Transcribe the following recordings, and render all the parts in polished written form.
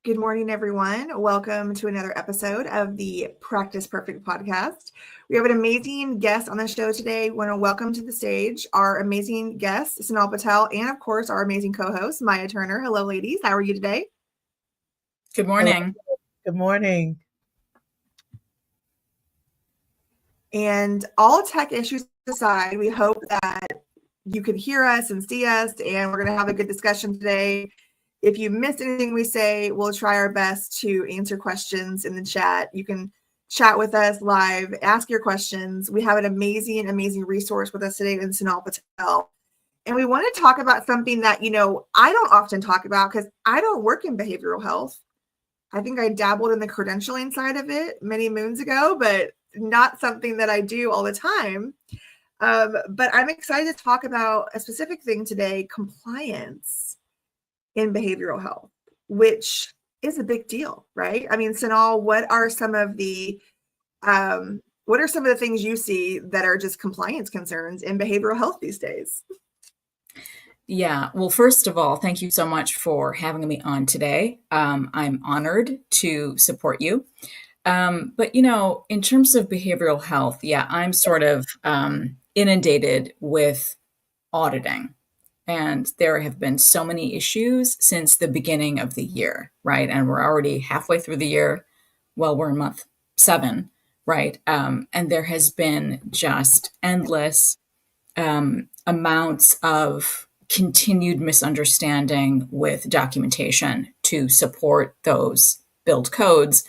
Good morning, everyone. Welcome to another episode of the Practice Perfect podcast. We have an amazing guest on the show today. We want to welcome to the stage our amazing guest, Sonal Patel, and of course, our amazing co-host, Maya Turner. Hello, ladies. How are you today? Good morning. Good morning. And all tech issues aside, we hope that you can hear us and see us, and we're going to have a good discussion today. If you missed anything we say, we'll try our best to answer questions in the chat. You can chat with us live, ask your questions. We have an amazing, amazing resource with us today in Sonal Patel. And we want to talk about something that, I don't often talk about because I don't work in behavioral health. I think I dabbled in the credentialing side of it many moons ago, but not something that I do all the time. But I'm excited to talk about a specific thing today, compliance in behavioral health, which is a big deal, right? I mean, Sonal, what are some of the things you see that are just compliance concerns in behavioral health these days? Yeah, well, first of all, thank you so much for having me on today. I'm honored to support you. But, in terms of behavioral health, I'm sort of inundated with auditing. And there have been so many issues since the beginning of the year, right? And we're already halfway through the year. Well, we're in month 7, right? And there has been just endless amounts of continued misunderstanding with documentation to support those build codes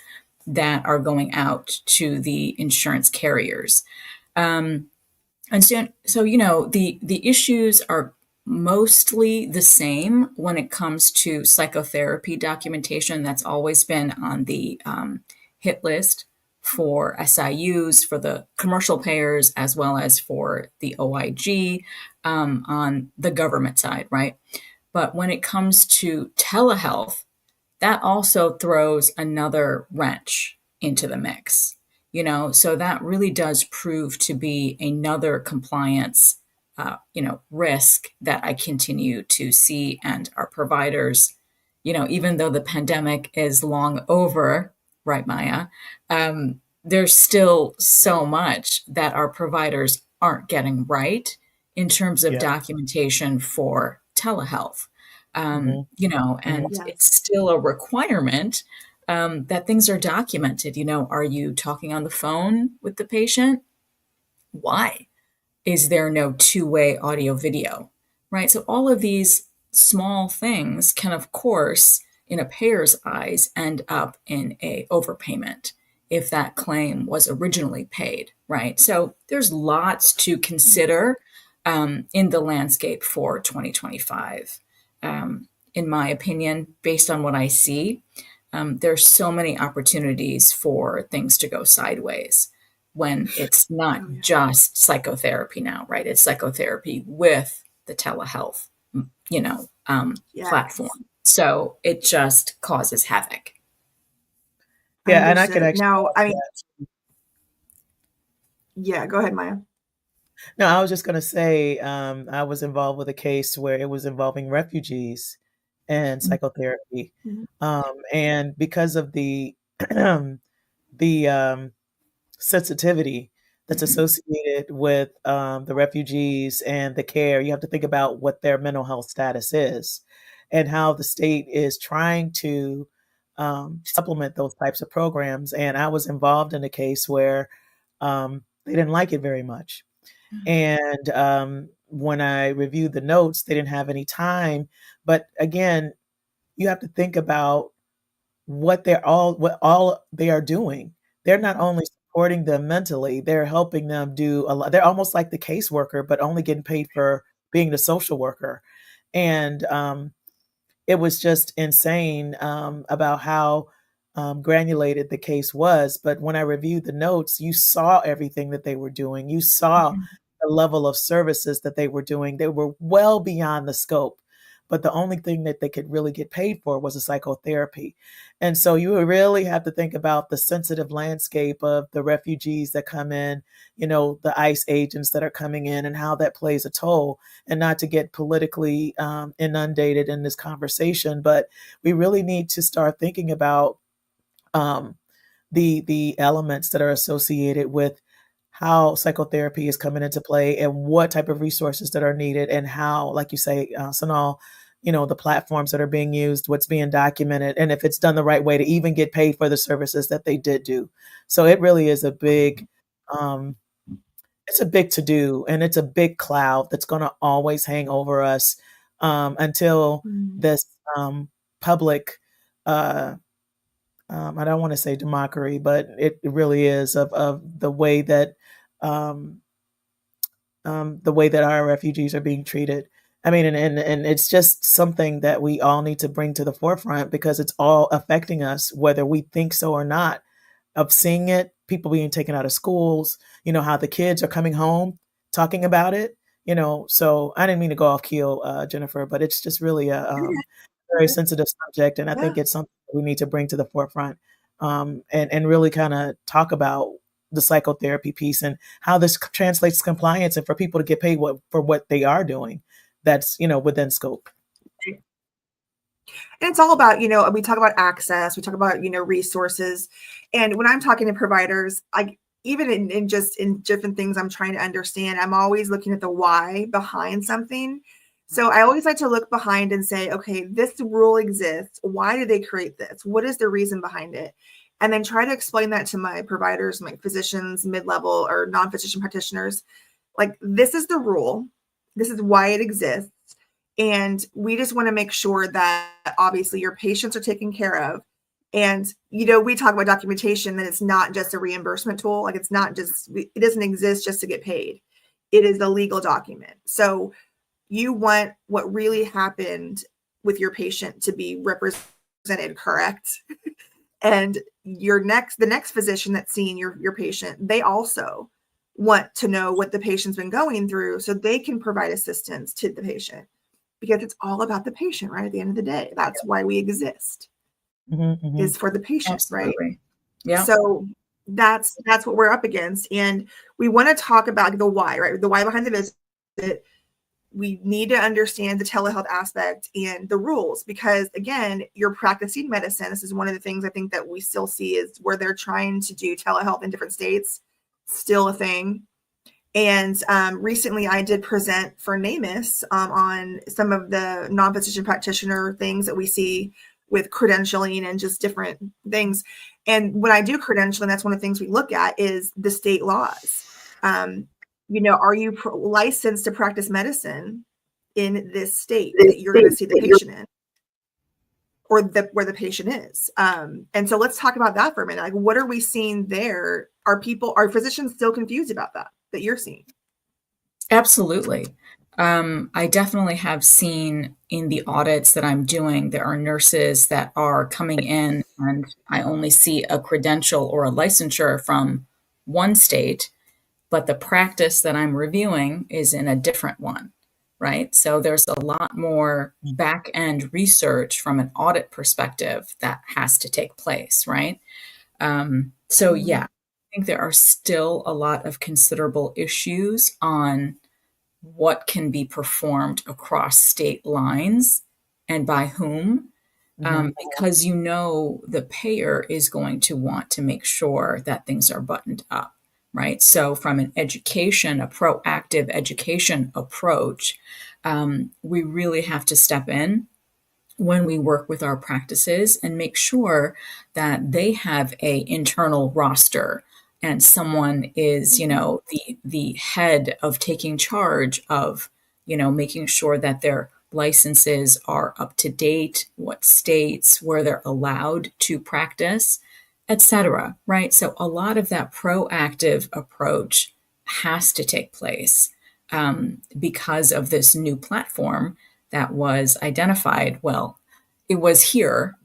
that are going out to the insurance carriers. And so the issues are mostly the same when it comes to psychotherapy documentation. That's always been on the hit list for SIUs, for the commercial payers, as well as for the OIG on the government side, right? But when it comes to telehealth, that also throws another wrench into the mix, so that really does prove to be another compliance risk that I continue to see. And our providers, even though the pandemic is long over, right, Maya, there's still so much that our providers aren't getting right in terms of documentation for telehealth. And it's still a requirement that things are documented. Are you talking on the phone with the patient? Why? Is there no two-way audio video, right? So all of these small things can, of course, in a payer's eyes, end up in a overpayment if that claim was originally paid, right? So there's lots to consider in the landscape for 2025. In my opinion, based on what I see, there's so many opportunities for things to go sideways when it's not just psychotherapy now, right? It's psychotherapy with the telehealth, platform. So it just causes havoc. Yeah, and I can actually. Now, go ahead, Maya. No, I was just going to say I was involved with a case where it was involving refugees and psychotherapy, and because of the sensitivity that's associated with the refugees and the care, you have to think about what their mental health status is and how the state is trying to supplement those types of programs. And I was involved in a case where they didn't like it very much. And when I reviewed the notes, they didn't have any time. But again, you have to think about what all they are doing. They're not only supporting them mentally, they're helping them do a lot. They're almost like the caseworker, but only getting paid for being the social worker. And it was just insane about how granulated the case was. But when I reviewed the notes, you saw everything that they were doing. You saw the level of services that they were doing. They were well beyond the scope. but the only thing that they could really get paid for was a psychotherapy. And so you really have to think about the sensitive landscape of the refugees that come in, the ICE agents that are coming in, and how that plays a toll. And not to get politically inundated in this conversation, but we really need to start thinking about um, the elements that are associated with how psychotherapy is coming into play and what type of resources that are needed, and how, like you say, Sonal, the platforms that are being used, what's being documented, and if it's done the right way to even get paid for the services that they did do. So it really is um, it's a big to do, and it's a big cloud that's going to always hang over us until this public, uh, I don't want to say democracy, but it really is of um, the way that our refugees are being treated. I mean, and it's just something that we all need to bring to the forefront, because it's all affecting us, whether we think so or not, of seeing it, people being taken out of schools, how the kids are coming home talking about it, so I didn't mean to go off keel, Jennifer, but it's just really a very sensitive subject. And I Yeah. think it's something we need to bring to the forefront, and really kind of talk about the psychotherapy piece and how this translates to compliance, and for people to get paid for what they are doing that's, within scope. And it's all about, we talk about access, we talk about, resources. And when I'm talking to providers, even in different things I'm trying to understand, I'm always looking at the why behind something. So I always like to look behind and say, okay, this rule exists. Why did they create this? What is the reason behind it? And then try to explain that to my providers, my physicians, mid-level or non-physician practitioners. Like, this is the rule. This is why it exists. And we just want to make sure that obviously your patients are taken care of. And, we talk about documentation, that it's not just a reimbursement tool. Like, it doesn't exist just to get paid. It is a legal document. So you want what really happened with your patient to be represented correct. And the next physician that's seeing your patient, they also want to know what the patient's been going through so they can provide assistance to the patient, because it's all about the patient, right? At the end of the day, that's why we exist, is for the patient, right? Yeah. So that's what we're up against. And we want to talk about the why, right? The why behind the visit. We need to understand the telehealth aspect and the rules, because again, you're practicing medicine. This is one of the things I think that we still see, is where they're trying to do telehealth in different states, still a thing. And recently I did present for NAMUS on some of the non-physician practitioner things that we see with credentialing and just different things. And when I do credentialing, that's one of the things we look at is the state laws. Are you licensed to practice medicine in this state that you're going to see the patient in, or where the patient is? And so let's talk about that for a minute. Like, what are we seeing there? Are physicians still confused about that you're seeing? Absolutely. I definitely have seen in the audits that I'm doing, there are nurses that are coming in and I only see a credential or a licensure from one state, but the practice that I'm reviewing is in a different one, right? So there's a lot more back end research from an audit perspective that has to take place, right? So yeah, I think there are still a lot of considerable issues on what can be performed across state lines and by whom, because the payer is going to want to make sure that things are buttoned up. Right. So from a proactive education approach, we really have to step in when we work with our practices and make sure that they have a internal roster and someone is, the head of taking charge of, making sure that their licenses are up to date, what states, where they're allowed to practice, etc. Right? So a lot of that proactive approach has to take place because of this new platform that was identified. Well, it was here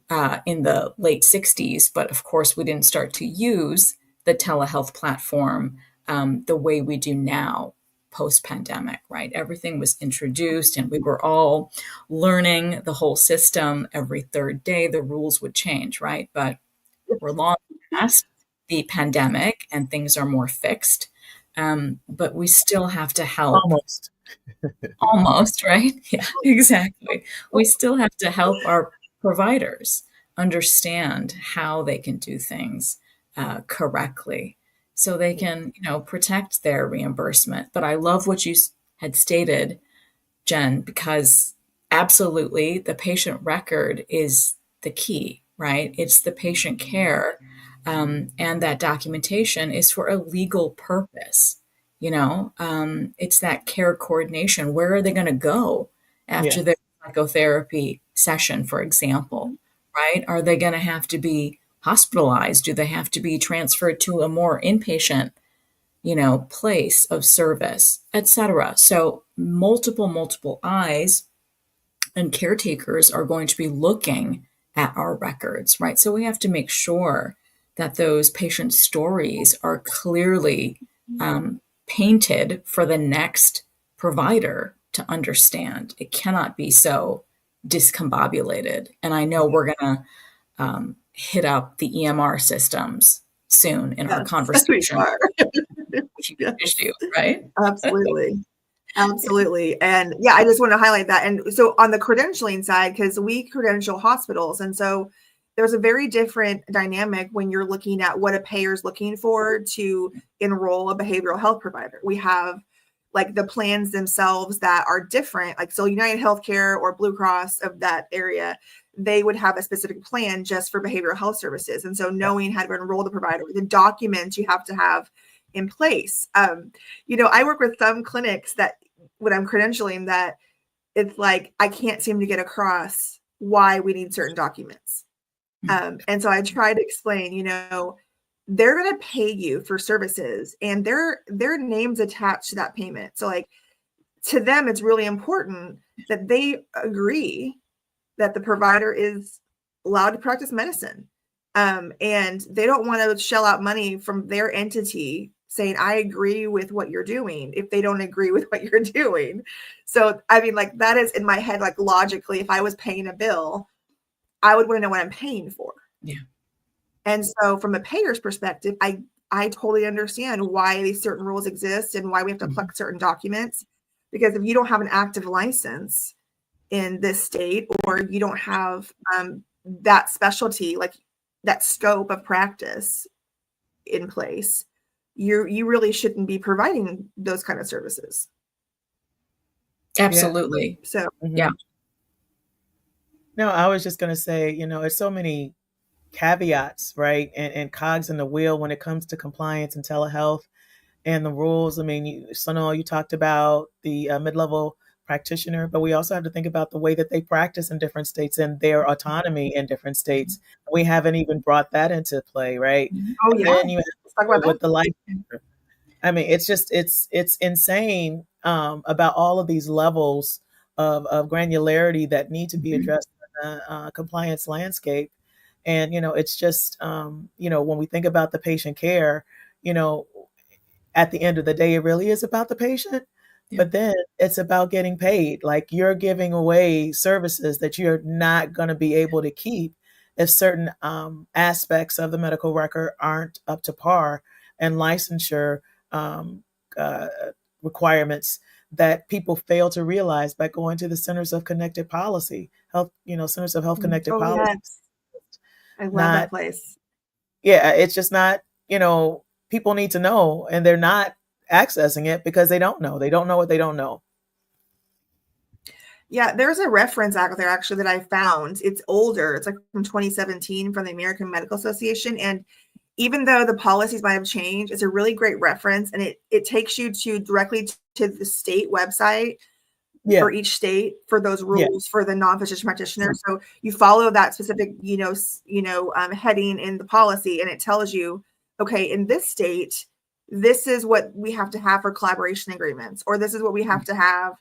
in the late 60s, but of course we didn't start to use the telehealth platform the way we do now post-pandemic, right? Everything was introduced and we were all learning the whole system. Every third day, the rules would change, right? But we're long past the pandemic and things are more fixed. But we still have to help. Almost. Almost, right? Yeah, exactly. We still have to help our providers understand how they can do things correctly so they can, protect their reimbursement. But I love what you had stated, Jen, because absolutely the patient record is the key, right? It's the patient care. And that documentation is for a legal purpose. It's that care coordination. Where are they going to go after Yeah. their psychotherapy session, for example, right? Are they going to have to be hospitalized? Do they have to be transferred to a more inpatient, place of service, etc.? So multiple eyes and caretakers are going to be looking at our records, right? So we have to make sure that those patient stories are clearly painted for the next provider to understand. It cannot be so discombobulated. And I know we're going to hit up the EMR systems soon in our Yes, we conversation. are. Huge Yes, issue, right? absolutely. Absolutely. And yeah, I just want to highlight that. And so on the credentialing side, because we credential hospitals, and so there's a very different dynamic when you're looking at what a payer is looking for to enroll a behavioral health provider. We have like the plans themselves that are different, like so United Healthcare or Blue Cross of that area, they would have a specific plan just for behavioral health services. And so knowing how to enroll the provider, the documents you have to have in place. I work with some clinics that when I'm credentialing that it's like, I can't seem to get across why we need certain documents. And so I try to explain, they're going to pay you for services and their name's attached to that payment. So like to them, it's really important that they agree that the provider is allowed to practice medicine. And they don't want to shell out money from their entity saying, I agree with what you're doing if they don't agree with what you're doing. So, I mean, like that is in my head, like logically, if I was paying a bill, I would want to know what I'm paying for. Yeah. And so from a payer's perspective, I totally understand why these certain rules exist and why we have to collect certain documents. Because if you don't have an active license in this state, or you don't have that specialty, like that scope of practice in place, you really shouldn't be providing those kind of services. Absolutely. So Yeah. No, I was just going to say, there's so many caveats, right? And cogs in the wheel when it comes to compliance and telehealth and the rules. I mean, Sonal, you talked about the mid-level practitioner, but we also have to think about the way that they practice in different states and their autonomy in different states. We haven't even brought that into play, right? Oh, And yeah. then you have Let's talk about with that. the life. I mean, it's insane about all of these levels of granularity that need to be addressed in the compliance landscape. And, it's just, when we think about the patient care, at the end of the day, it really is about the patient. Yeah. But then it's about getting paid. Like you're giving away services that you're not going to be able to keep if certain aspects of the medical record aren't up to par, and licensure um, uh, requirements that people fail to realize by going to the Centers of Connected Policy, Centers of Health Connected Oh, Policy. yes. I love Not, that place. yeah, it's just not, people need to know, and they're not accessing it because they don't know. They don't know what they don't know. Yeah, there's a reference out there actually that I found. It's older. It's like from 2017 from the American Medical Association. And even though the policies might have changed, it's a really great reference. And it takes you directly to the state website for each state for those rules for the non-physician practitioner. So you follow that specific, heading in the policy, and it tells you, okay, in this state, this is what we have to have for collaboration agreements, or this is what we have to have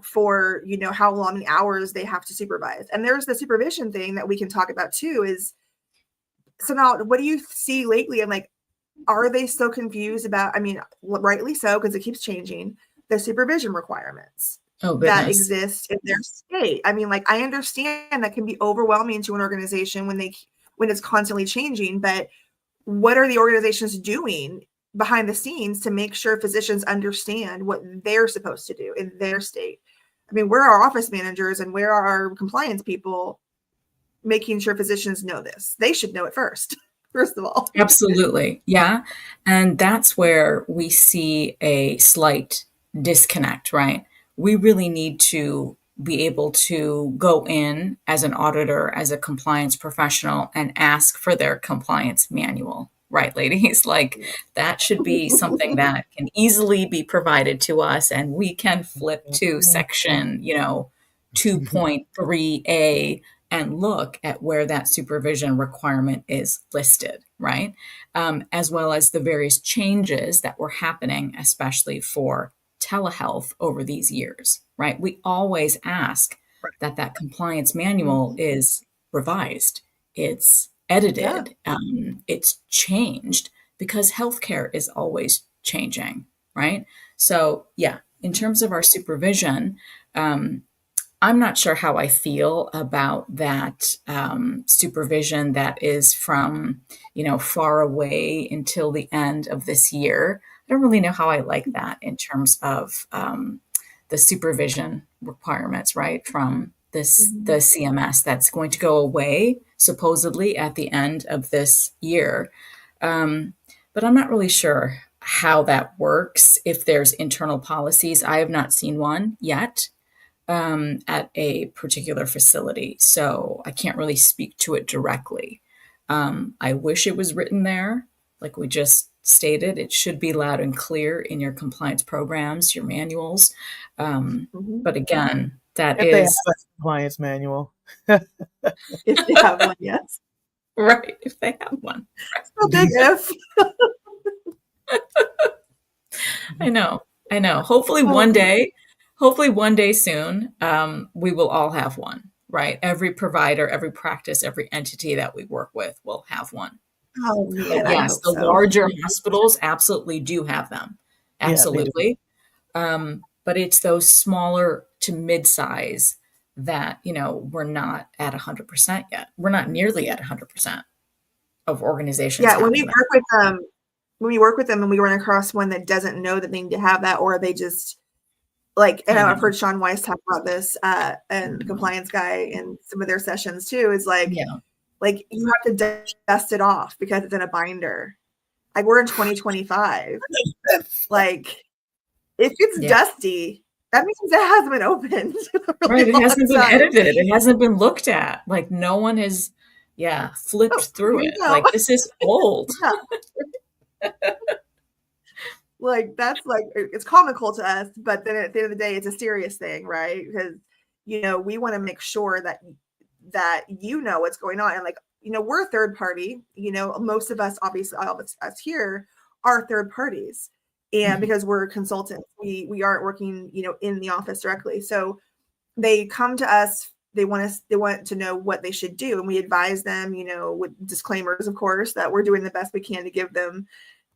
for, how long, many hours they have to supervise. And there's the supervision thing that we can talk about too is, so now what do you see lately? And like, are they so confused about, I mean, rightly so, because it keeps changing, the supervision requirements Oh, that goodness. exist in their state? I mean, like, I understand that can be overwhelming to an organization when it's constantly changing, but what are the organizations doing behind the scenes to make sure physicians understand what they're supposed to do in their state? I mean, where are office managers and where are our compliance people making sure physicians know this? They should know it first, first of all. Absolutely. Yeah. And that's where we see a slight disconnect, right? We really need to be able to go in as an auditor, as a compliance professional, and ask for their compliance manual, right, ladies? Like that should be something that can easily be provided to us, and we can flip to section, 2.3A and look at where that supervision requirement is listed, right? As well as the various changes that were happening, especially for telehealth over these years, right? We always ask that compliance manual is revised, it's edited, it's changed because healthcare is always changing, right? So, yeah, in terms of our supervision, I'm not sure how I feel about that supervision that is from, far away until the end of this year. I don't really know how I like that in terms of the supervision requirements, right? From the CMS that's going to go away supposedly at the end of this year. But I'm not really sure how that works. If there's internal policies, I have not seen one yet at a particular facility. So I can't really speak to it directly. I wish it was written there. Like we just stated, it should be loud and clear in your compliance programs, your manuals. But again, that If they have is a compliance manual. If they have one, yes. right. If they have one. So big if. I know. Hopefully one day soon, we will all have one, right? Every provider, every practice, every entity that we work with will have one. Oh man, But I yes, hope the so. larger hospitals absolutely do have them. Yeah, they do. Absolutely. But it's those smaller to mid-size that, we're not at 100% yet. We're not nearly at 100% of organizations Yeah, when we having them. work with them and we run across one that doesn't know that they need to have that, or they just like, and I've heard Sean Weiss talk about this and the compliance guy in some of their sessions too, is like, Yeah. like you have to dust it off because it's in a binder. Like we're in 2025. Like if it's dusty, that means it hasn't been opened. Right, it hasn't been edited. It hasn't been looked at. Like no one has, flipped through it. Like this is old. Like that's like it's comical to us, but then at the end of the day, it's a serious thing, right? Because we want to make sure that what's going on, and like we're a third party. Most of us, obviously, all of us here are third parties, and because we're consultants, we aren't working in the office directly. So they come to us. They want to know what they should do, and we advise them, with disclaimers, of course, that we're doing the best we can to give them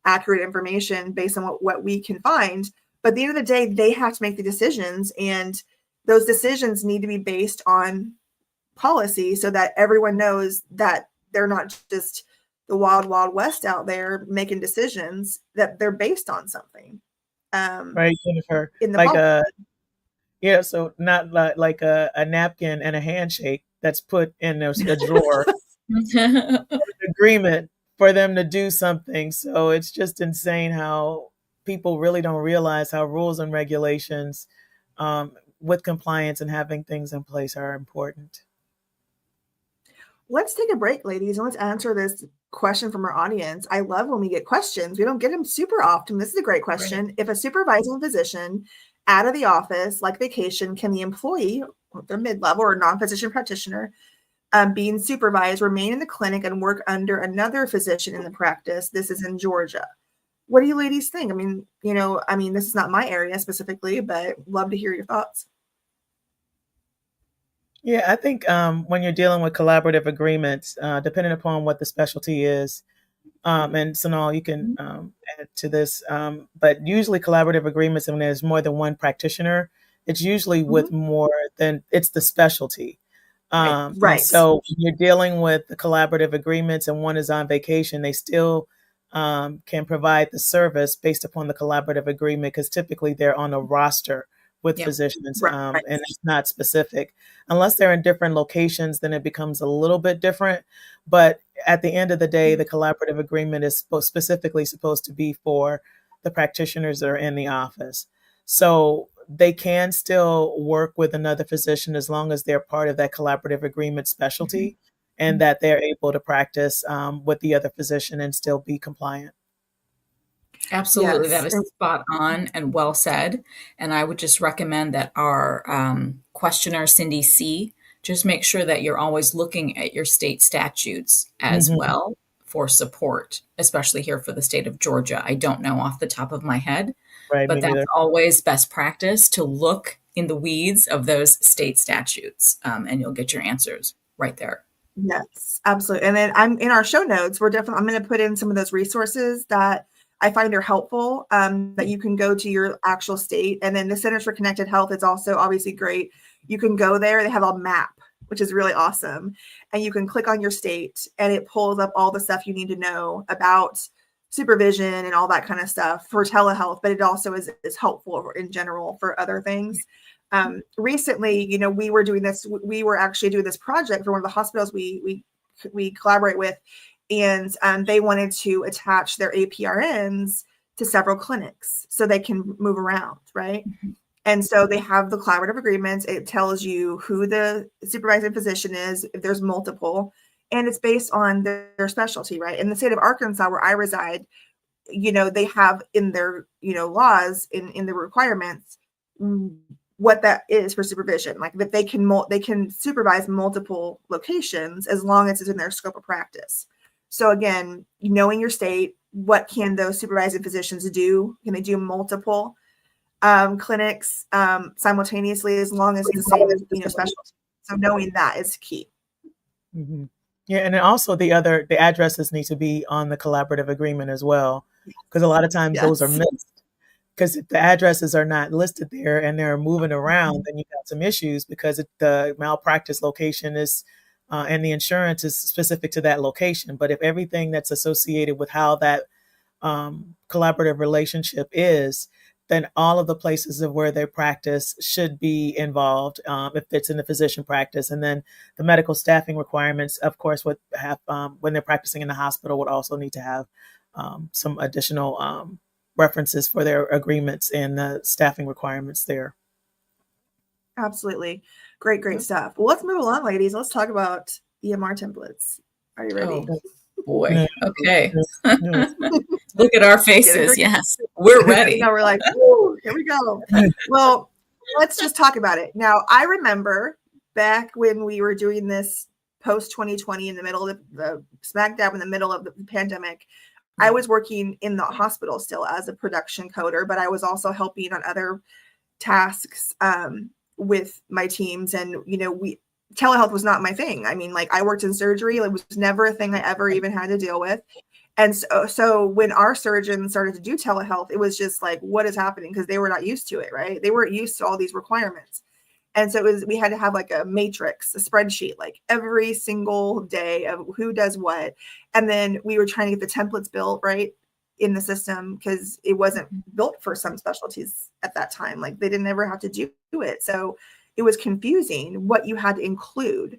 accurate information based on what we can find. But at the end of the day, they have to make the decisions, and those decisions need to be based on policy so that everyone knows that they're not just the wild, wild west out there making decisions, that they're based on something. Right, Jennifer. In the Like so not like a napkin and a handshake that's put in a drawer. Agreement for them to do something. So it's just insane how people really don't realize how rules and regulations with compliance and having things in place are important. Let's take a break, ladies, and let's answer this question from our audience. I love when we get questions. We don't get them super often. This is a great question. Right. If a supervising physician out of the office, like vacation, can the employee, their mid-level or non-physician practitioner, being supervised, remain in the clinic and work under another physician in the practice? This is in Georgia. What do you ladies think? I mean, this is not my area specifically, but love to hear your thoughts. Yeah, I think when you're dealing with collaborative agreements, depending upon what the specialty is, And Sonal, you can add to this. But usually collaborative agreements, when there's more than one practitioner, it's usually with more than it's the specialty. And Right. so when you're dealing with the collaborative agreements and one is on vacation, they still can provide the service based upon the collaborative agreement because typically they're on a roster with physicians and it's not specific. Unless they're in different locations, then it becomes a little bit different. But at the end of the day, the collaborative agreement is specifically supposed to be for the practitioners that are in the office. So they can still work with another physician as long as they're part of that collaborative agreement specialty and that they're able to practice with the other physician and still be compliant. Absolutely. That is spot on and well said. And I would just recommend that our questioner, Cindy C., just make sure that you're always looking at your state statutes as well for support, especially here for the state of Georgia. I don't know off the top of my head, but that's always best practice to look in the weeds of those state statutes, and you'll get your answers right there. Yes, absolutely. And then I'm in our show notes. I'm going to put in some of those resources that I find are helpful, that you can go to your actual state. And then the Centers for Connected Health is also obviously great. You can go there. They have a map, which is really awesome. And you can click on your state and it pulls up all the stuff you need to know about supervision and all that kind of stuff for telehealth. But it also is helpful in general for other things. Recently, we were doing this. We were actually doing this project for one of the hospitals we collaborate with. And they wanted to attach their APRNs to several clinics so they can move around, right? And so they have the collaborative agreements. It tells you who the supervising physician is, if there's multiple, and it's based on their specialty, right? In the state of Arkansas, where I reside, they have in their, laws, in the requirements, what that is for supervision. Like that they can supervise multiple locations as long as it's in their scope of practice. So again, knowing your state, what can those supervising physicians do? Can they do multiple clinics simultaneously as long as it's the same, specialty? So knowing that is key. Yeah, and then also the addresses need to be on the collaborative agreement as well, because a lot of times those are missed. Because if the addresses are not listed there and they're moving around, then you've got some issues because the malpractice location is and the insurance is specific to that location. But if everything that's associated with how that collaborative relationship is, then all of the places of where they practice should be involved if it's in the physician practice. And then the medical staffing requirements, of course, would have when they're practicing in the hospital would also need to have some additional references for their agreements and the staffing requirements there. Absolutely. Great stuff. Well, let's move along, ladies. Let's talk about EMR templates. Are you ready? Oh, boy. Okay. Look at our faces. Yes, we're ready. We're like, ooh, here we go. Well, let's just talk about it. Now, I remember back when we were doing this post 2020 in the middle of the smack dab in the middle of the pandemic, I was working in the hospital still as a production coder, but I was also helping on other tasks with my teams. And, telehealth was not my thing. I mean, like I worked in surgery. It was never a thing I ever even had to deal with. And so when our surgeons started to do telehealth, it was just like, what is happening? Because they were not used to it, right? They weren't used to all these requirements. And so we had to have like a matrix, a spreadsheet, like every single day of who does what. And then we were trying to get the templates built, right, in the system because it wasn't built for some specialties at that time. Like they didn't ever have to do it. So it was confusing what you had to include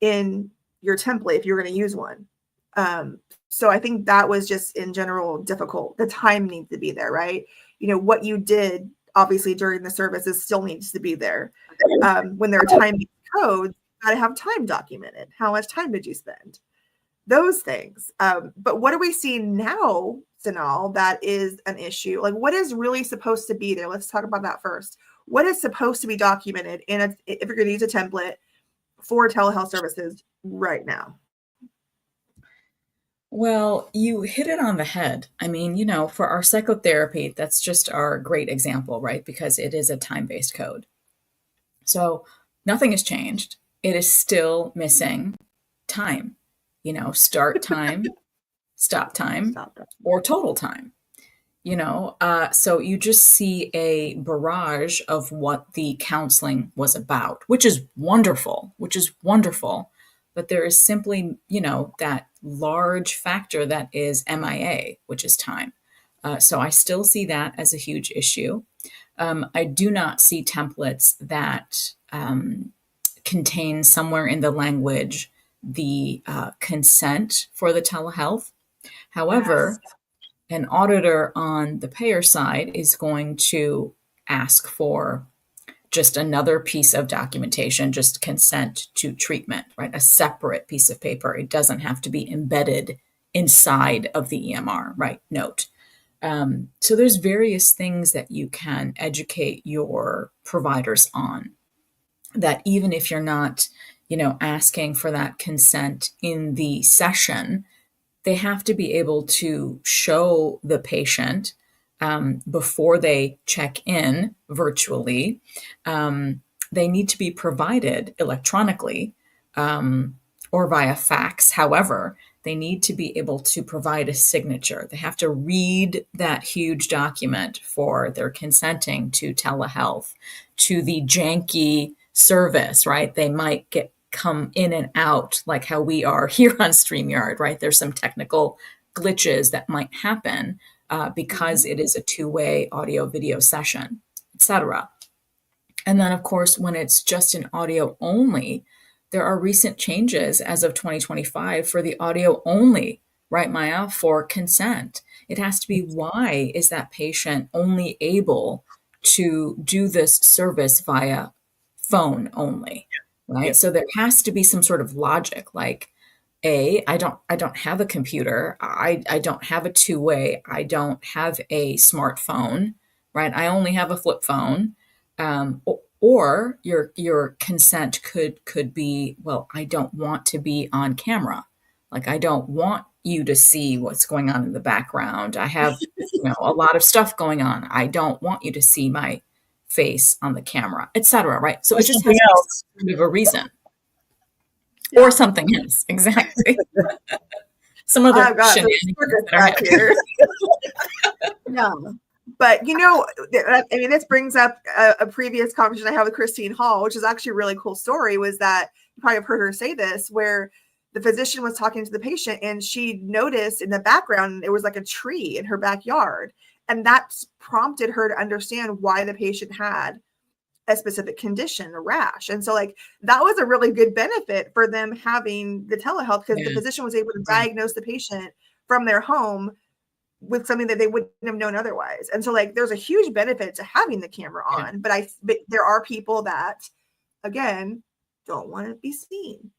in your template if you were going to use one. So I think that was just in general difficult. The time needs to be there, right? What you did obviously during the services still needs to be there. When there are time codes, you got to have time documented. How much time did you spend? Those things. But what are we seeing now, Sonal, that is an issue? Like what is really supposed to be there? Let's talk about that first. What is supposed to be documented if you're going to use a template for telehealth services right now? Well, you hit it on the head. I mean, for our psychotherapy, that's just our great example, right? Because it is a time-based code. So nothing has changed. It is still missing time, start time, stop time, Stop that. or total time. So you just see a barrage of what the counseling was about, which is wonderful, but there is simply, that large factor that is MIA, which is time. So I still see that as a huge issue. I do not see templates that contain somewhere in the language the consent for the telehealth. However, Yes. an auditor on the payer side is going to ask for just another piece of documentation, just consent to treatment, right? A separate piece of paper. It doesn't have to be embedded inside of the EMR, right? Note. So there's various things that you can educate your providers on, that even if you're not, asking for that consent in the session, they have to be able to show the patient before they check in virtually. They need to be provided electronically or via fax. However, they need to be able to provide a signature. They have to read that huge document for their consenting to telehealth, to the janky service, right? They might come in and out like how we are here on StreamYard, right? There's some technical glitches that might happen because it is a two-way audio video session, etc. And then, of course, when it's just an audio only, there are recent changes as of 2025 for the audio only, right, Maya, for consent. It has to be, why is that patient only able to do this service via phone only, right? Yeah. So there has to be some sort of logic, like, I don't have a computer. I don't have a two-way. I don't have a smartphone, right? I only have a flip phone. Or your consent could be, well, I don't want to be on camera. Like, I don't want you to see what's going on in the background. I have, a lot of stuff going on. I don't want you to see my face on the camera, etc. Right? So Or it just something has to else. be some sort of a reason, Yeah. or something else. Exactly. Some other I've got the shenanigans circus that are back happening. here. Yeah. But this brings up a previous conversation I had with Christine Hall, which is actually a really cool story. Was that you probably have heard her say this, where the physician was talking to the patient and she noticed in the background there was like a tree in her backyard, and that prompted her to understand why the patient had a specific condition, a rash. And so like that was a really good benefit for them having the telehealth, because the physician was able to diagnose the patient from their home with something that they wouldn't have known otherwise. And so like there's a huge benefit to having the camera on, but there are people that, again, don't want to be seen,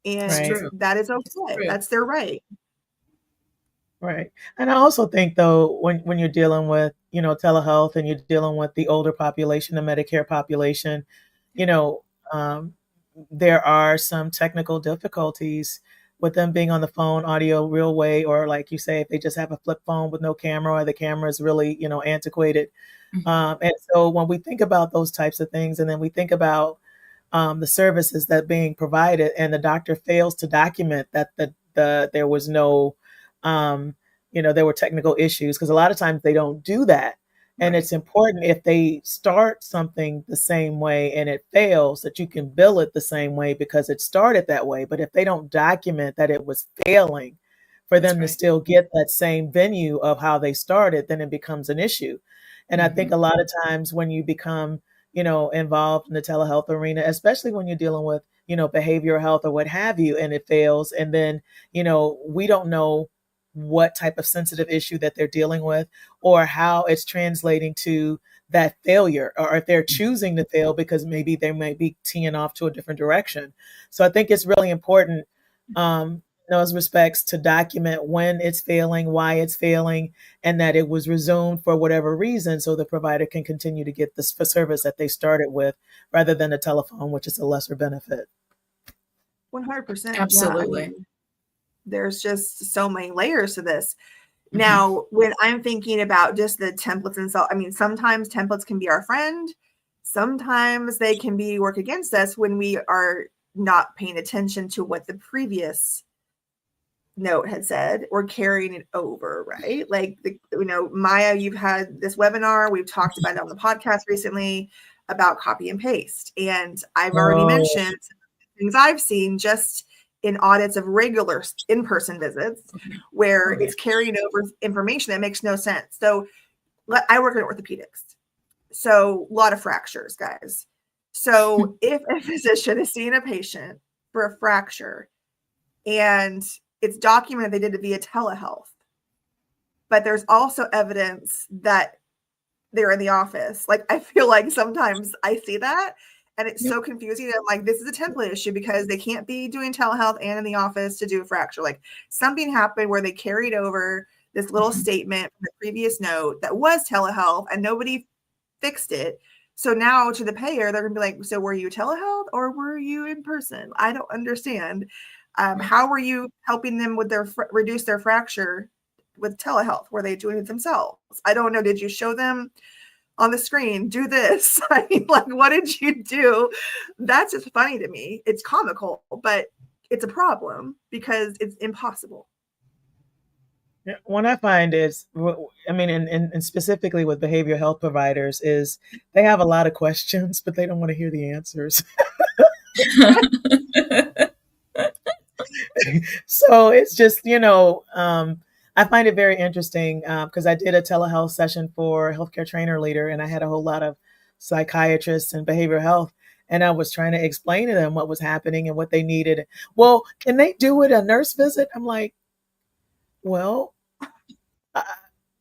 and Right. that is okay. That's their right. Right. And I also think, though, when you're dealing with, telehealth, and you're dealing with the older population, the Medicare population, you know, um, there are some technical difficulties with them being on the phone audio real way, or like you say, if they just have a flip phone with no camera, or the camera is really, antiquated. And so when we think about those types of things, and then we think about the services that being provided, and the doctor fails to document that there was no, there were technical issues, because a lot of times they don't do that. And it's important, if they start something the same way and it fails, that you can bill it the same way because it started that way. But if they don't document that it was failing, for them to still get that same venue of how they started, then it becomes an issue. And I think a lot of times when you become, involved in the telehealth arena, especially when you're dealing with, behavioral health or what have you, and it fails, and then, we don't know what type of sensitive issue that they're dealing with, or how it's translating to that failure, or if they're choosing to fail because maybe they might be teeing off to a different direction. So I think it's really important, in those respects, to document when it's failing, why it's failing, and that it was resumed for whatever reason, so the provider can continue to get the service that they started with, rather than a telephone, which is a lesser benefit. 100%. Absolutely. Yeah, I mean, there's just so many layers to this. Now, when I'm thinking about just the templates and so, I mean, sometimes templates can be our friend. Sometimes they can work against us when we are not paying attention to what the previous note had said, or carrying it over, right? Like, Maya, you've had this webinar, we've talked about it on the podcast recently about copy and paste. And I've already mentioned things I've seen just in audits of regular in-person visits where it's carrying over information that makes no sense. So I work in orthopedics. So a lot of fractures, guys. So if a physician is seeing a patient for a fracture and it's documented they did it via telehealth, but there's also evidence that they're in the office. Like, I feel like sometimes I see that and it's so confusing. I'm like, this is a template issue because they can't be doing telehealth and in the office to do a fracture. Like, something happened where they carried over this little statement from the previous note that was telehealth and nobody fixed it. So now to the payer, they're gonna be like, so were you telehealth or were you in person? I don't understand. How were you helping them with their reduce their fracture with telehealth? Were they doing it themselves? I don't know. Did you show them on the screen, do this? I mean, like, what did you do? That's just funny to me. It's comical, but it's a problem because it's impossible. What I find is, I mean, and specifically with behavioral health providers, is they have a lot of questions, but they don't want to hear the answers. So it's just, I find it very interesting because I did a telehealth session for a healthcare trainer leader, and I had a whole lot of psychiatrists and behavioral health, and I was trying to explain to them what was happening and what they needed. Well, can they do it a nurse visit? I'm like, well,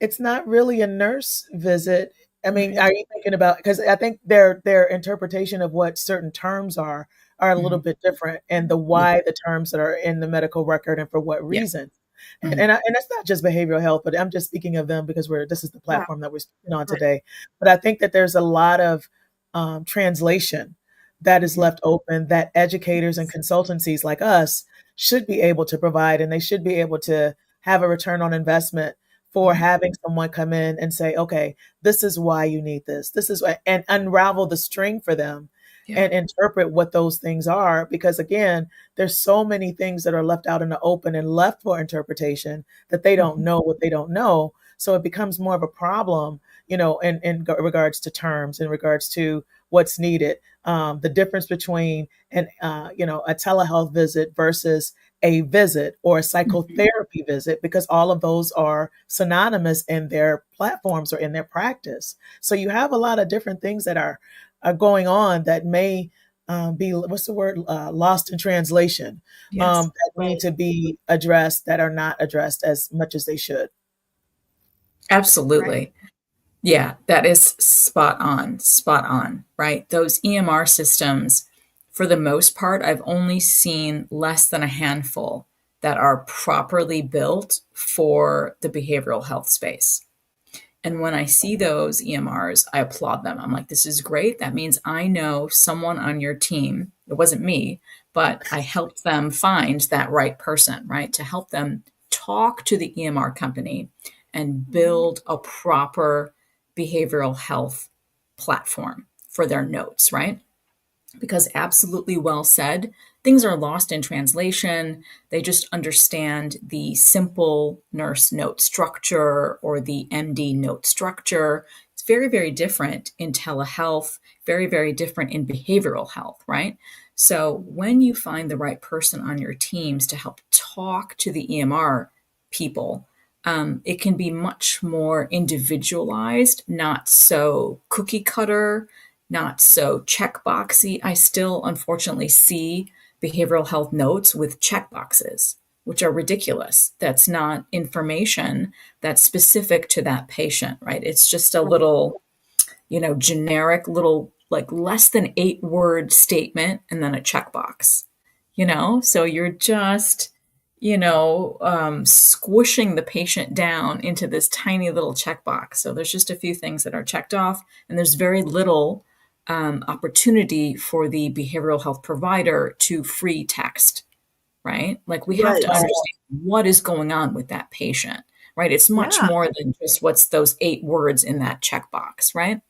it's not really a nurse visit. I mean, are you thinking about, because I think their interpretation of what certain terms are a little bit different, and the why the terms that are in the medical record and for what reason. And that's not just behavioral health, but I'm just speaking of them because this is the platform that we're speaking on today. But I think that there's a lot of translation that is left open that educators and consultancies like us should be able to provide, and they should be able to have a return on investment for having someone come in and say, okay, this is why you need this. This is why, and unravel the string for them and interpret what those things are. Because again, there's so many things that are left out in the open and left for interpretation that they don't know what they don't know. So it becomes more of a problem, in regards to terms, in regards to what's needed. The difference between a telehealth visit versus a visit or a psychotherapy visit, because all of those are synonymous in their platforms or in their practice. So you have a lot of different things that are going on that may be, lost in translation, that need to be addressed, that are not addressed as much as they should. Absolutely. Right. Yeah, that is spot on, right? Those EMR systems, for the most part, I've only seen less than a handful that are properly built for the behavioral health space. And when I see those EMRs, I applaud them. I'm like, this is great. That means I know someone on your team. It wasn't me, but I helped them find that right person, right? To help them talk to the EMR company and build a proper behavioral health platform for their notes, right? Because absolutely well said, things are lost in translation. They just understand the simple nurse note structure or the MD note structure. It's very, very different in telehealth, very, very different in behavioral health, right? So when you find the right person on your teams to help talk to the EMR people, it can be much more individualized, not so cookie cutter, not so checkboxy. I still unfortunately see behavioral health notes with checkboxes, which are ridiculous. That's not information that's specific to that patient, right? It's just a little, generic little, like less than 8-word statement and then a checkbox, so you're just, squishing the patient down into this tiny little checkbox. So there's just a few things that are checked off, and there's very little opportunity for the behavioral health provider to free text, right? Like we have to understand what is going on with that patient, right? It's much more than just what's those 8 words in that checkbox, right?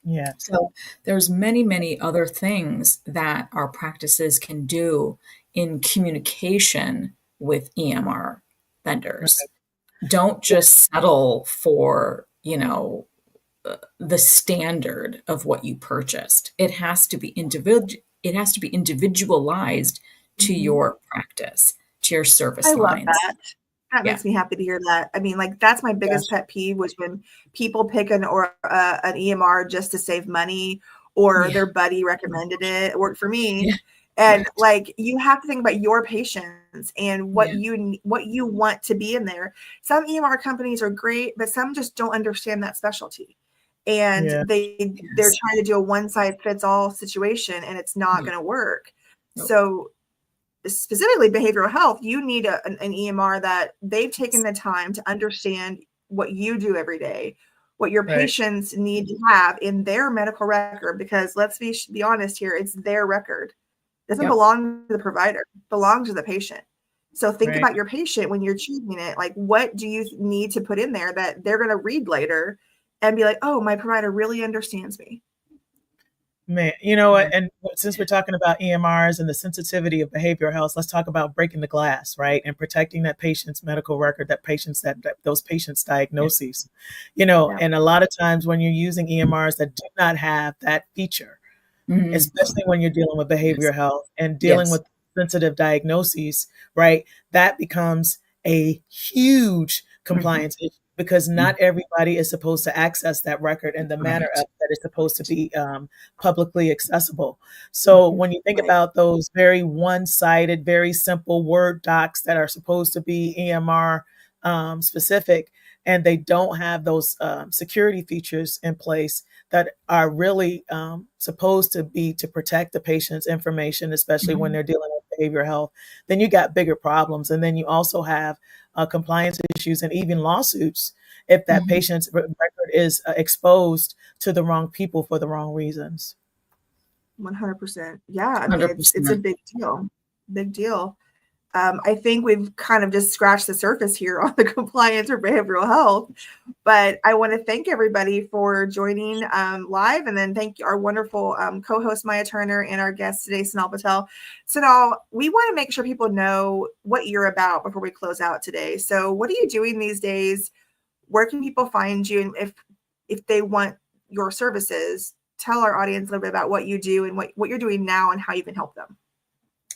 Yeah. So there's many, many other things that our practices can do in communication with EMR vendors. Don't just settle for, the standard of what you purchased. It has to be individualized to your practice, to your service I love lines. that. That Yeah. makes me happy to hear that. I mean, like that's my biggest pet peeve was when people pick an EMR just to save money, or their buddy recommended it. It worked for me. Yeah. And Right. like you have to think about your patients and what Yeah. you want to be in there. Some EMR companies are great, but some just don't understand that specialty. And Yeah. they're trying to do a one size fits all situation, and it's not going to work. Nope. So specifically behavioral health, you need an EMR that they've taken the time to understand what you do every day, what your patients need to have in their medical record, because let's be honest here, it's their record. It doesn't belong to the provider, it belongs to the patient. So think about your patient when you're choosing it. Like, what do you need to put in there that they're going to read later and be like, oh, my provider really understands me? Man, you know what? And since we're talking about EMRs and the sensitivity of behavioral health, let's talk about breaking the glass, right? And protecting that patient's medical record, those patients' diagnoses, and a lot of times when you're using EMRs that do not have that feature, especially when you're dealing with behavioral health and dealing with sensitive diagnoses, right? That becomes a huge compliance issue, because not everybody is supposed to access that record in the manner that is supposed to be publicly accessible. So when you think about those very one-sided, very simple Word docs that are supposed to be EMR specific, and they don't have those security features in place that are really supposed to be to protect the patient's information, especially when they're dealing with behavioral health, then you got bigger problems. And then you also have compliance issues and even lawsuits if that patient's record is exposed to the wrong people for the wrong reasons. 100%. Yeah, I mean, it's a big deal. Big deal. I think we've kind of just scratched the surface here on the compliance or behavioral health, but I want to thank everybody for joining live, and then thank our wonderful co-host Maya Turner and our guest today, Sonal Patel. Sonal, we want to make sure people know what you're about before we close out today. So what are you doing these days? Where can people find you? And if they want your services, tell our audience a little bit about what you do and what you're doing now and how you can help them.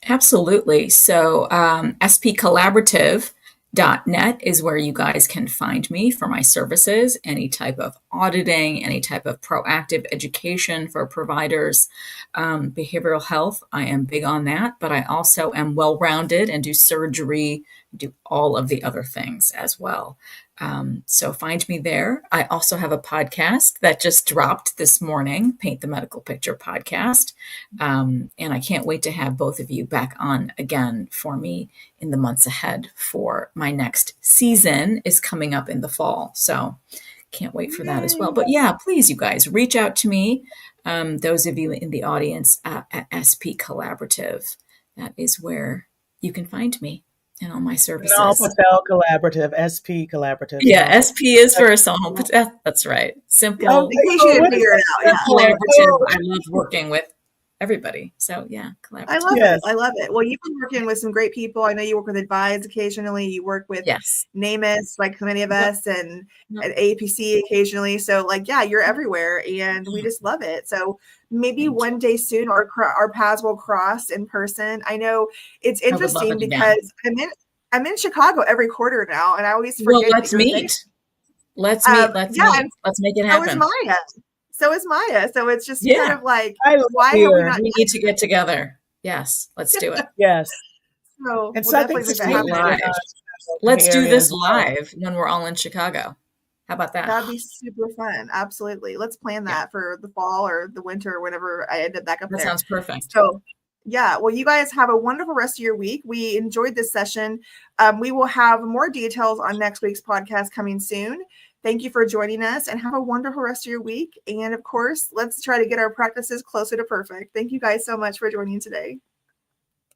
Absolutely. So spcollaborative.net is where you guys can find me for my services, any type of auditing, any type of proactive education for providers. Behavioral health, I am big on that, but I also am well-rounded and do surgery, do all of the other things as well. So find me there. I also have a podcast that just dropped this morning, Paint the Medical Picture podcast. And I can't wait to have both of you back on again for me in the months ahead, for my next season is coming up in the fall. So can't wait for that as well. But yeah, please, you guys, reach out to me. Those of you in the audience at SP Collaborative, that is where you can find me and all my services. Sonal Patel Collaborative, SP Collaborative. Yeah, SP is for Sonal Patel. That's right. Simple. In case you didn't figure it out. Yeah. Collaborative. I love working with everybody. So yeah, collaborative. I love it. I love it. Well, you've been working with some great people. I know you work with Advise occasionally. You work with NAMUS, like many of us, and at APC occasionally. So like, yeah, you're everywhere, and we just love it. So maybe one day soon our paths will cross in person. I know it's interesting because I'm in Chicago every quarter now, and I always forget. Well, let's meet. Let's meet. Let's make it happen. So is Maya. So it's just kind of like, why have we not? We need to get together. Yes, let's do it. Yes. So and we'll definitely make that happen. Let's do this live when we're all in Chicago. How about that? That'd be super fun. Absolutely. Let's plan that for the fall or the winter or whenever I end up back up there. That sounds perfect. So yeah, well, you guys have a wonderful rest of your week. We enjoyed this session. We will have more details on next week's podcast coming soon. Thank you for joining us, and have a wonderful rest of your week. And of course, let's try to get our practices closer to perfect. Thank you guys so much for joining today.